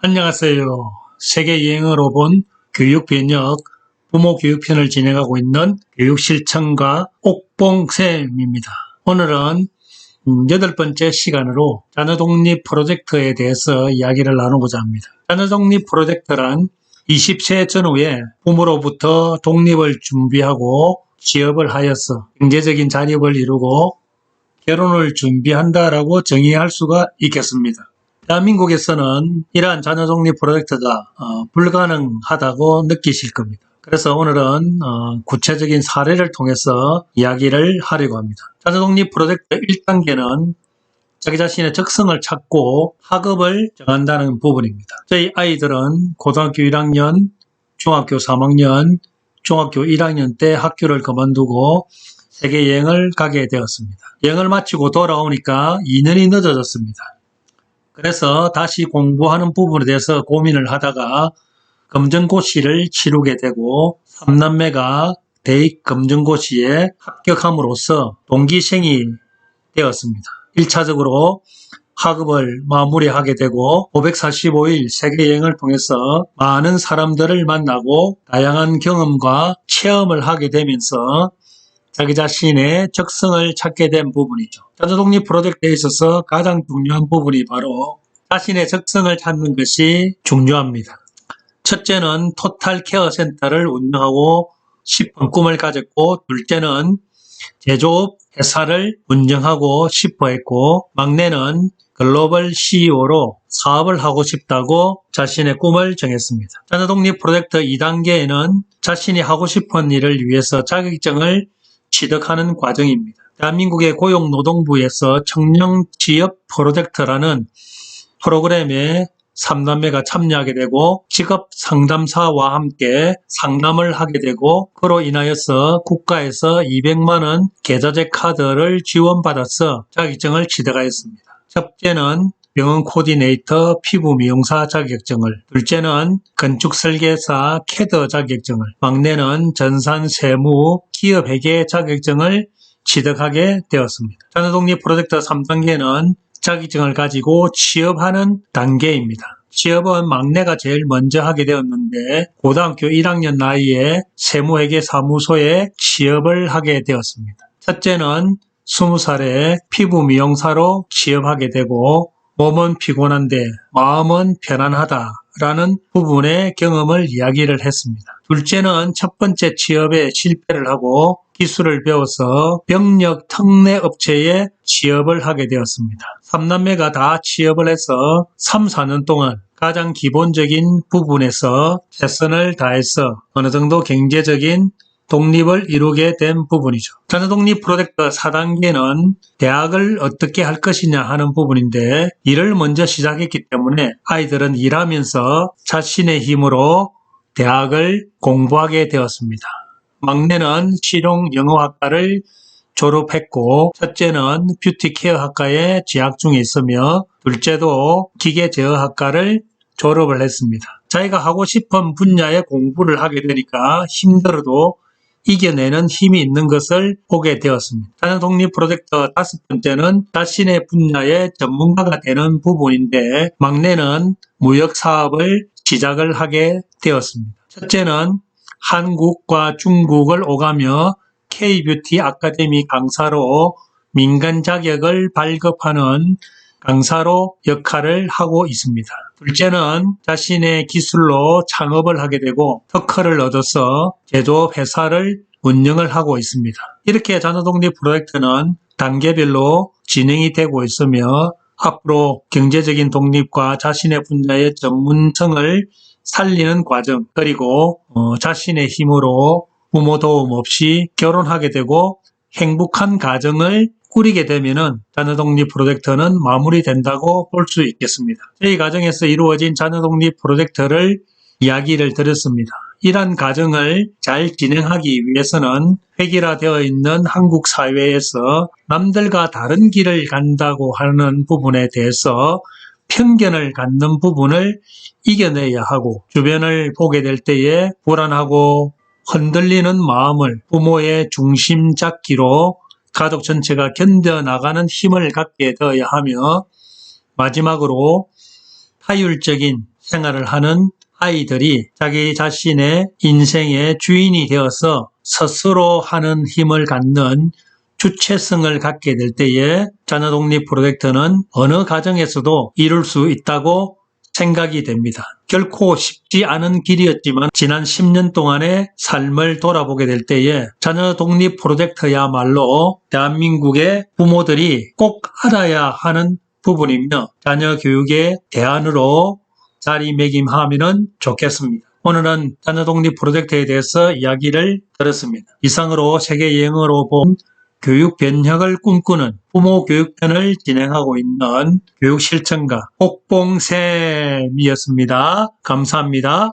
안녕하세요. 세계 유행어로 본 교육 변역 부모 교육편을 진행하고 있는 교육실천가 옥봉쌤입니다. 오늘은 8번째 시간으로 자녀독립 프로젝트에 대해서 이야기를 나누고자 합니다. 자녀독립 프로젝트란 20세 전후에 부모로부터 독립을 준비하고 취업을 하여서 경제적인 자립을 이루고 결혼을 준비한다라고 정의할 수가 있겠습니다. 대한민국에서는 이러한 자녀독립 프로젝트가 불가능하다고 느끼실 겁니다. 그래서 오늘은 구체적인 사례를 통해서 이야기를 하려고 합니다. 자녀독립 프로젝트 1단계는 자기 자신의 적성을 찾고 학업을 정한다는 부분입니다. 저희 아이들은 고등학교 1학년, 중학교 3학년, 중학교 1학년 때 학교를 그만두고 세계 여행을 가게 되었습니다. 여행을 마치고 돌아오니까 2년이 늦어졌습니다. 그래서 다시 공부하는 부분에 대해서 고민을 하다가 검정고시를 치르게 되고 3남매가 대입 검정고시에 합격함으로써 동기생이 되었습니다. 1차적으로 학업을 마무리하게 되고 545일 세계여행을 통해서 많은 사람들을 만나고 다양한 경험과 체험을 하게 되면서 자기 자신의 적성을 찾게 된 부분이죠. 자녀독립 프로젝트에 있어서 가장 중요한 부분이 바로 자신의 적성을 찾는 것이 중요합니다. 첫째는 토탈 케어 센터를 운영하고 싶은 꿈을 가졌고, 둘째는 제조업 회사를 운영하고 싶어 했고, 막내는 글로벌 CEO로 사업을 하고 싶다고 자신의 꿈을 정했습니다. 자녀독립 프로젝트 2단계에는 자신이 하고 싶은 일을 위해서 자격증을 취득하는 과정입니다. 대한민국의 고용노동부에서 청년 취업 프로젝트라는 프로그램에 3남매가 참여하게 되고 직업 상담사와 함께 상담을 하게 되고 그로 인하여서 국가에서 200만 원 계좌제 카드를 지원받아서 자격증을 취득하였습니다. 첫째는 병원 코디네이터 피부 미용사 자격증을, 둘째는 건축 설계사 캐드 자격증을, 막내는 전산 세무 기업 회계 자격증을 취득하게 되었습니다. 자녀독립 프로젝트 3단계는 자격증을 가지고 취업하는 단계입니다. 취업은 막내가 제일 먼저 하게 되었는데 고등학교 1학년 나이에 세무회계사무소에 취업을 하게 되었습니다. 첫째는 20살에 피부 미용사로 취업하게 되고 몸은 피곤한데 마음은 편안하다라는 부분의 경험을 이야기를 했습니다. 둘째는 첫 번째 취업에 실패를 하고 기술을 배워서 병력 특례 업체에 취업을 하게 되었습니다. 3남매가 다 취업을 해서 3, 4년 동안 가장 기본적인 부분에서 최선을 다해서 어느 정도 경제적인 독립을 이루게 된 부분이죠. 자녀독립 프로젝트 4단계는 대학을 어떻게 할 것이냐 하는 부분인데 일을 먼저 시작했기 때문에 아이들은 일하면서 자신의 힘으로 대학을 공부하게 되었습니다. 막내는 실용영어학과를 졸업했고 첫째는 뷰티케어학과에 재학 중에 있으며 둘째도 기계제어학과를 졸업을 했습니다. 자기가 하고 싶은 분야의 공부를 하게 되니까 힘들어도 이겨내는 힘이 있는 것을 보게 되었습니다. 자녀독립 프로젝트 5번째는 자신의 분야의 전문가가 되는 부분인데 막내는 무역사업을 시작을 하게 되었습니다. 첫째는 한국과 중국을 오가며 K-뷰티 아카데미 강사로 민간 자격을 발급하는 강사로 역할을 하고 있습니다. 둘째는 자신의 기술로 창업을 하게 되고 특허를 얻어서 제조업 회사를 운영을 하고 있습니다. 이렇게 자녀독립 프로젝트는 단계별로 진행이 되고 있으며 앞으로 경제적인 독립과 자신의 분야의 전문성을 살리는 과정, 그리고 자신의 힘으로 부모 도움 없이 결혼하게 되고 행복한 가정을 꾸리게 되면은 자녀독립 프로젝트는 마무리된다고 볼 수 있겠습니다. 저희 가정에서 이루어진 자녀독립 프로젝트를 이야기를 드렸습니다. 이러한 가정을 잘 진행하기 위해서는 획일화되어 있는 한국 사회에서 남들과 다른 길을 간다고 하는 부분에 대해서 편견을 갖는 부분을 이겨내야 하고 주변을 보게 될 때에 불안하고 흔들리는 마음을 부모의 중심 잡기로 가족 전체가 견뎌나가는 힘을 갖게 되어야 하며 마지막으로 타율적인 생활을 하는 아이들이 자기 자신의 인생의 주인이 되어서 스스로 하는 힘을 갖는 주체성을 갖게 될 때에 자녀 독립 프로젝트는 어느 가정에서도 이룰 수 있다고 생각이 됩니다. 결코 쉽지 않은 길이었지만 지난 10년 동안의 삶을 돌아보게 될 때에 자녀 독립 프로젝트야말로 대한민국의 부모들이 꼭 알아야 하는 부분이며 자녀 교육의 대안으로 자리매김하면 좋겠습니다. 오늘은 자녀 독립 프로젝트에 대해서 이야기를 들었습니다. 이상으로 세계여행으로 본 교육 변혁을 꿈꾸는 부모 교육편을 진행하고 있는 교육실천가 옥봉쌤이었습니다. 감사합니다.